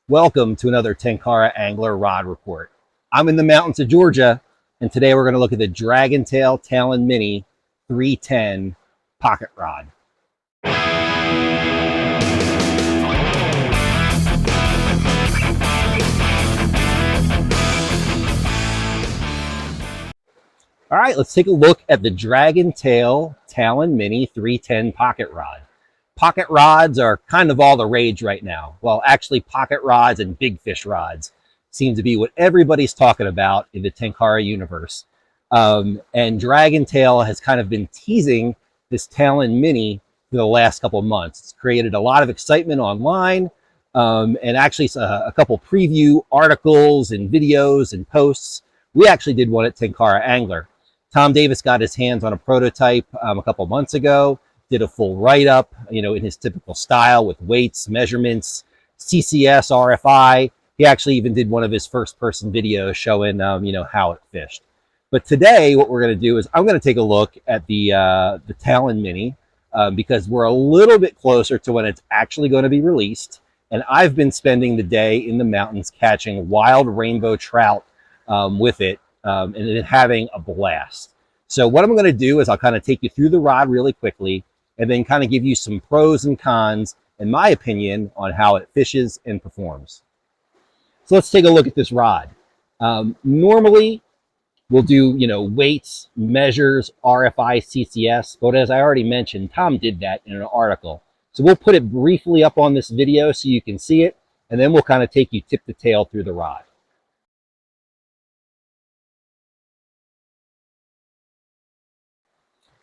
Welcome to another Tenkara Angler Rod Report. I'm in the mountains of Georgia, and today we're going to look at the DRAGONtail Talon MINI 310 pocket rod. All right, let's take a look at the DRAGONtail Talon MINI 310 pocket rod. Pocket rods are kind of all the rage right now. Well, actually, pocket rods and big fish rods seem to be what everybody's talking about in the Tenkara universe. And DRAGONtail has kind of been teasing this Talon MINI for the last couple of months. It's created a lot of excitement online, and actually a couple preview articles and videos and posts. We actually did one at Tenkara Angler. Tom Davis got his hands on a prototype a couple months ago, did a full write-up, in his typical style with weights, measurements, CCS RFI. He actually even did one of his first-person videos showing, how it fished. But today, what we're going to do is I'm going to take a look at the Talon MINI because we're a little bit closer to when it's actually going to be released. And I've been spending the day in the mountains catching wild rainbow trout with it. And then having a blast. So what I'm going to do is I'll kind of take you through the rod really quickly and then kind of give you some pros and cons, in my opinion, on how it fishes and performs. So let's take a look at this rod. Normally, we'll do, weights, measures, RFI, CCS, but as I already mentioned, Tom did that in an article. So we'll put it briefly up on this video so you can see it, and then we'll kind of take you tip to tail through the rod.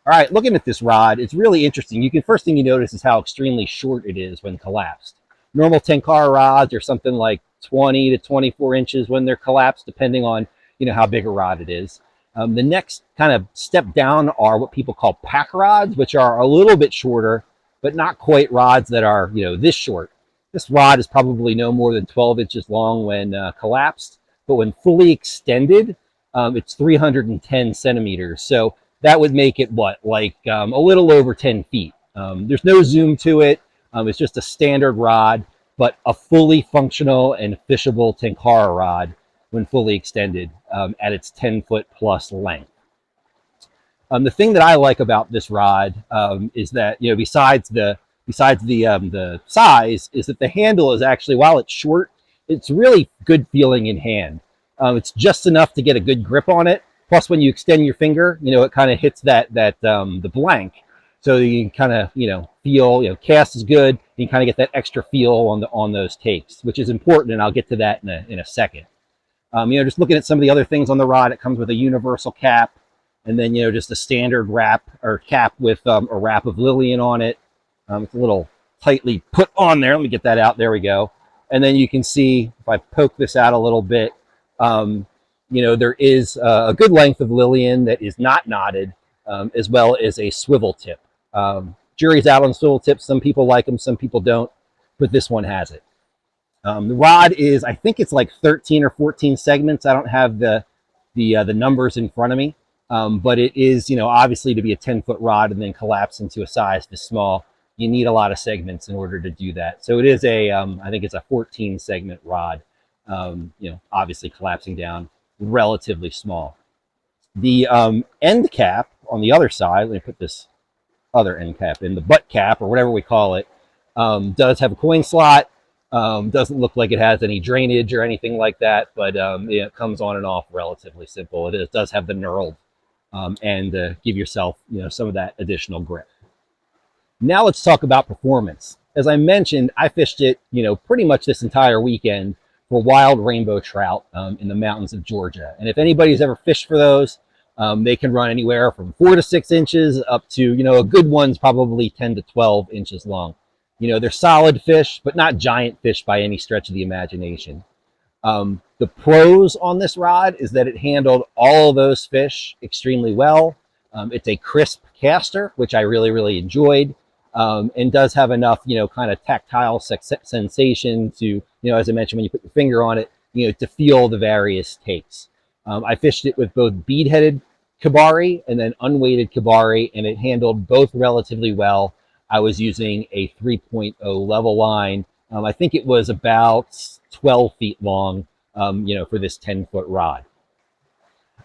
All right, looking at this rod, it's really interesting. First thing you notice is how extremely short it is when collapsed. Normal Tenkara rods are something like 20 to 24 inches when they're collapsed, depending on how big a rod it is. The next kind of step down are what people call pack rods, which are a little bit shorter, but not quite rods that are this short. This rod is probably no more than 12 inches long when collapsed, but when fully extended, it's 310 centimeters. So that would make it a little over 10 feet. There's no zoom to it. It's just a standard rod, but a fully functional and fishable Tenkara rod when fully extended at its 10-foot plus length. The thing that I like about this rod is that besides the size, is that the handle is actually, while it's short, it's really good feeling in hand. It's just enough to get a good grip on it. Plus, when you extend your finger, it kind of hits the blank, so you can kind of feel cast is good. You can kind of get that extra feel on those takes, which is important, and I'll get to that in a second. Just looking at some of the other things on the rod, it comes with a universal cap, and then just a standard wrap or cap with a wrap of Lillian on it. It's a little tightly put on there. Let me get that out. There we go. And then you can see if I poke this out a little bit. There is a good length of Lillian that is not knotted, as well as a swivel tip. Jury's out on swivel tips. Some people like them, some people don't, but this one has it. The rod is, I think it's like 13 or 14 segments. I don't have the numbers in front of me, but it is, obviously to be a 10-foot rod and then collapse into a size this small, you need a lot of segments in order to do that. So it is I think it's a 14 segment rod, obviously collapsing down, relatively small. The end cap on the other side, let me put this other end cap in, the butt cap or whatever we call it, does have a coin slot. Doesn't look like it has any drainage or anything like that, but it comes on and off relatively simple. It does have the knurled and give yourself some of that additional grip. Now let's talk about performance. As I mentioned, I fished it pretty much this entire weekend for wild rainbow trout in the mountains of Georgia. And if anybody's ever fished for those, they can run anywhere from 4 to 6 inches up to a good one's probably 10 to 12 inches long. They're solid fish, but not giant fish by any stretch of the imagination. The pros on this rod is that it handled all of those fish extremely well. It's a crisp caster, which I really, really enjoyed, and does have enough, kind of tactile sensation to, as I mentioned, when you put your finger on it, to feel the various takes. I fished it with both bead-headed Kabari and then unweighted Kabari, and it handled both relatively well. I was using a 3.0 level line. I think it was about 12 feet long, for this 10-foot rod.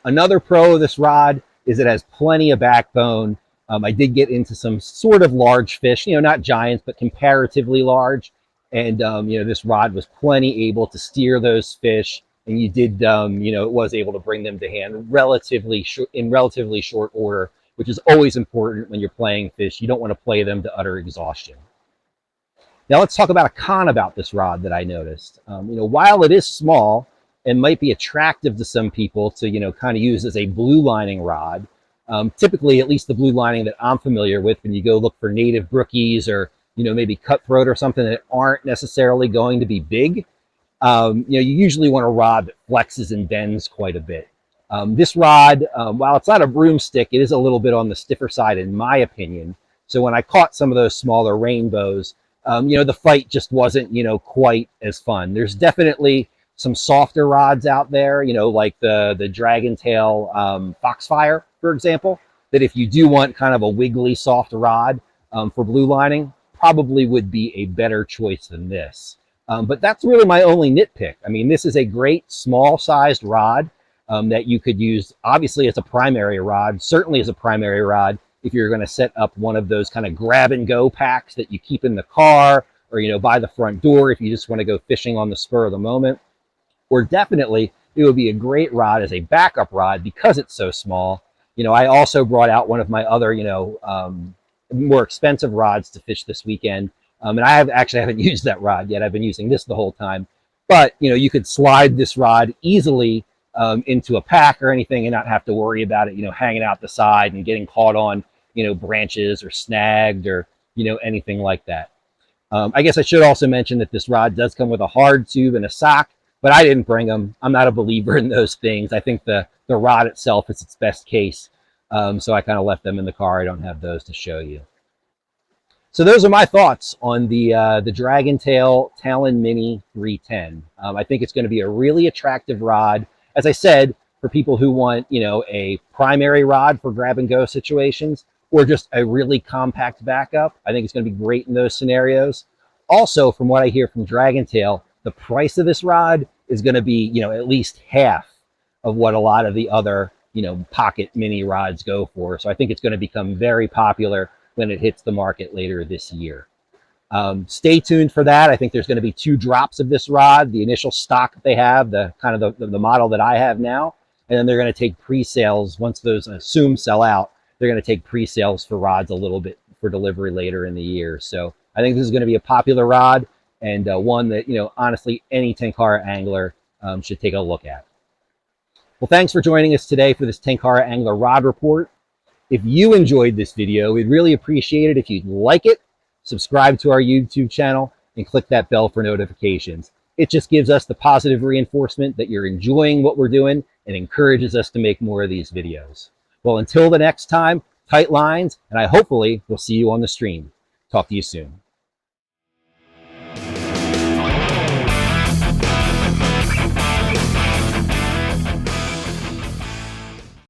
Another pro of this rod is it has plenty of backbone. I did get into some sort of large fish, not giants, but comparatively large. And, this rod was plenty able to steer those fish. And you did, it was able to bring them to hand in relatively short order, which is always important when you're playing fish. You don't want to play them to utter exhaustion. Now let's talk about a con about this rod that I noticed. While it is small and might be attractive to some people to, kind of use as a blue lining rod, typically, at least the blue lining that I'm familiar with, when you go look for native brookies or, maybe cutthroat or something that aren't necessarily going to be big, you usually want a rod that flexes and bends quite a bit. This rod, while it's not a broomstick, it is a little bit on the stiffer side in my opinion. So when I caught some of those smaller rainbows, the fight just wasn't, quite as fun. There's definitely some softer rods out there, like the DRAGONtail Foxfire, for example, that if you do want kind of a wiggly, soft rod for blue lining, probably would be a better choice than this. But that's really my only nitpick. I mean, this is a great small-sized rod that you could use, obviously, as a primary rod, certainly as a primary rod, if you're going to set up one of those kind of grab and go packs that you keep in the car or, by the front door if you just want to go fishing on the spur of the moment. Or definitely, it would be a great rod as a backup rod because it's so small. I also brought out one of my other, more expensive rods to fish this weekend. And I haven't used that rod yet. I've been using this the whole time. But, you could slide this rod easily into a pack or anything and not have to worry about it, hanging out the side and getting caught on, branches or snagged or, anything like that. I guess I should also mention that this rod does come with a hard tube and a sock, but I didn't bring them. I'm not a believer in those things. I think the rod itself is its best case. So I kind of left them in the car. I don't have those to show you. So those are my thoughts on the DRAGONtail Talon Mini 310. I think it's going to be a really attractive rod. As I said, for people who want, a primary rod for grab and go situations or just a really compact backup, I think it's going to be great in those scenarios. Also, from what I hear from DRAGONtail, the price of this rod is going to be, at least half of what a lot of the other, pocket mini rods go for. So I think it's going to become very popular when it hits the market later this year. Stay tuned for that. I think there's going to be 2 drops of this rod, the initial stock that they have, the kind of the model that I have now, and then they're going to take pre-sales. Once those, I assume, sell out, they're going to take pre-sales for rods a little bit for delivery later in the year. So I think this is going to be a popular rod and one that, honestly, any Tenkara angler should take a look at. Well, thanks for joining us today for this Tenkara Angler Rod Report. If you enjoyed this video, we'd really appreciate it if you'd like it, subscribe to our YouTube channel, and click that bell for notifications. It just gives us the positive reinforcement that you're enjoying what we're doing and encourages us to make more of these videos. Well, until the next time, tight lines, and I hopefully will see you on the stream. Talk to you soon.